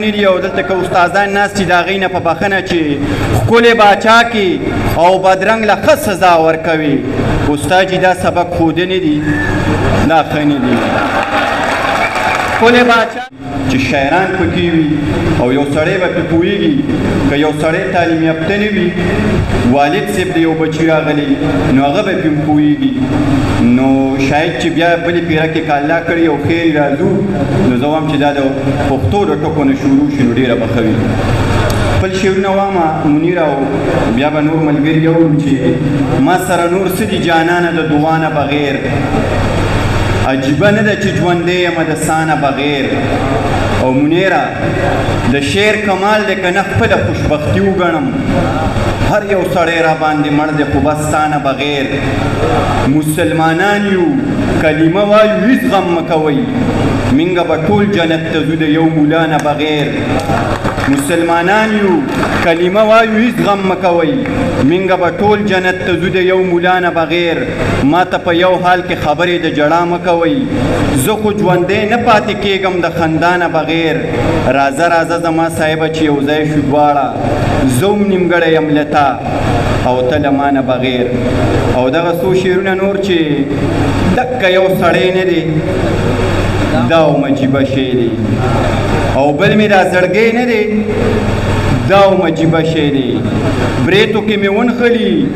او دلته که استادان ناست دي د هغوی نه په بخښنه چې ښکلې باچا کې او بدرنګ له ښه سزا ورکوي. استاد جي دا سبق ښودنې دي دا ښه نه دي. ښکلې باچا چې شاعران پکې وي او یو سړی به پرې پوهېږي که یو سړی تعلیم یافته نه وي والد صاحب د یو بچي راغلی نو هغه به پرې پوهېږي نو شاید چې بیا بلې پیره کې که الله کړي او خیر یې راځو نو زه وایم چې دا د پښتو د ټکو نه شروع شي نو ډېره به ښه وي. خپل شعرونه وامه منیر او بیا به نور ملګري اورم چې ما سره نور څه دي جانانه د دعا نه بغیر عجیبه نه ده چې ژوندی یم د سا نه بغیر. او منیره د شعر کمال دی که نه خپله خوشبختي وګڼم هر یو سړی را باندې مړ دی خو بس ستا نه بغیر. مسلمانان یو کلمه وایو هېڅ غم مه کوئ منګه به ټول جنت ته ځو د یو مولا نه بغیر. مسلمانان یو کلمه وایو هېڅ غم مه کوئ منګه به ټول جنت ته ځو د یو مولا نه بغیر. ما ته په یو حال کې خبرې د جړا مه کوئ زه خو ژوندی نه پاتې کېږم د خندا نه بغیر. راځه راځه زما صاحبه چې یو ځای شو دواړه زه هم نیمګړی یم له تا او ته له ما نه بغیر. او دغه څو شعرونه نور چې دکه یو سړی نه دی دا هم عجیبه شی دی او بل مې دا زړګی نه دی دا هم عجیبه شی دی. بریتو کې مې ونښلي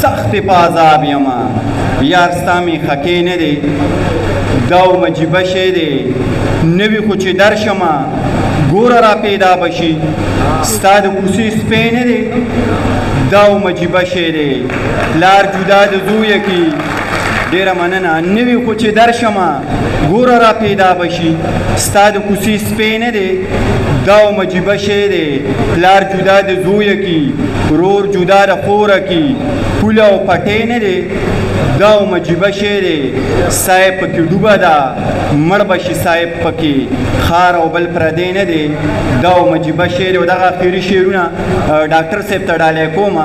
سخت په عذاب یمه یار ستا مې خکې نه دی دا هم عجیبه شی دی. نوي خو چې درشمه ګوره را پیدا بشي ستا د کوڅې سپی نه دی دا هم عجیبه شی دی. پلار جدا د زویه کې ډېره مننه. نوي خو چې درشمه ګوره را پیدا بشي ستا د کوڅې سپی نه دی دا هم عجیبه شی دی. پلار جدا د زویه کې ورور جدا د خوره کې پوله او پټۍ نه دی دا هم عجیبه شی دی. صاحب پکې ډوبه ده مړ به شي صاحب پکې خار او بل پردی نه دی دا هم عجیبه شی دی. او دغه اخري شعرونه ډاکټر صاحب ته ډالۍ کومه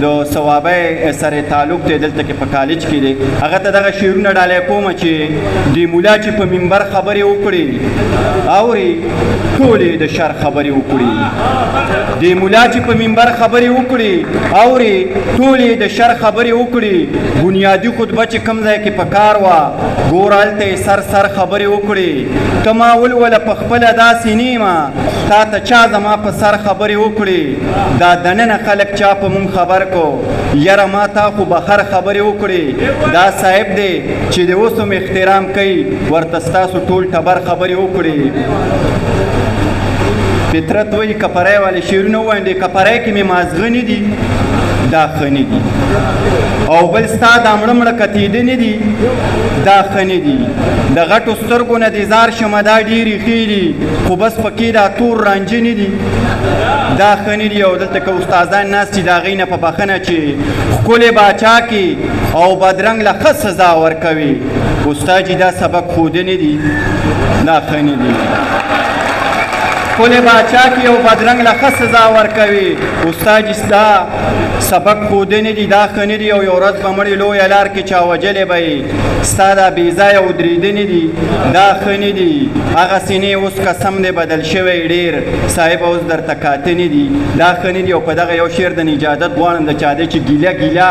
د ثوابۍ سره تعلق دی دلته کې په کالج کې دی هغه ته دغه شعرونه ډالۍ کومه چې د مولا چې په منبر خبرې وکړي اوري ټولې د شر خبرې وکړي. د مولا چې په منبر خبرې وکړي اوري ټولې د شر خبرې وکړي. بنیادي خطبه چې کوم ځای کې پکار وه ګوره هلته یې سر خبرې وکړي. ته ما ولوله په خپله داسې نیمه تا ته چا زما په سر خبرې وکړي. دا دننه خلک چا په مونږ خبر کو یاره ما تا خو بهر خبرې وکړي. دا صاحب دی چې د اوس هم احترام کوي ورته ستاسو ټول ټبر خبرې وکړي. فطرت وایي کپری والے شعرونه ووایم د کپری کې مې مازغه نه دي دا ښه نه دي او بل ستا دا مړه مړه کتېده نه دي دا ښه نه دي. د غټو سترګو نه دې زار شمه دا ډېرې ښې دي خو بس پکې دا تور رانجه نه دي دا ښه نه دي. او دلته که استادان ناست دي د هغوی نه په بخښنه چې ښکلې باچا کې او بدرنګ له ښه سزا ورکوي. استاد جي دا سبق ښودنې دي دا ښه نه دي. ښکلې باچا کې او بدرنګ له ښه سزا ورکوي. استاد جي ستا سبق ښودنې دي دا ښه نه دي. او یو ورځ به مړې لویه لار کې چا وجلې به یې ستا دا بېځایه ودرېدنې دي دا ښه نه دي. هغسې نه اوس قسم دی بدل شوی ډېر صاحب اوس درته کاته نه دي دا ښه نه دي. او په دغه یو شعر د نجادت غواړم د چا دی چې ګیله ګیله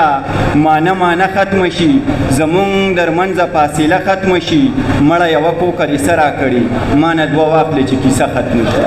مانه ختمه شي زمونږ درمنځه فاصله ختمه شي مړه یوه کوکه دې څه راکړي ما نه دوه واخلې چې کیسه ختمه شي.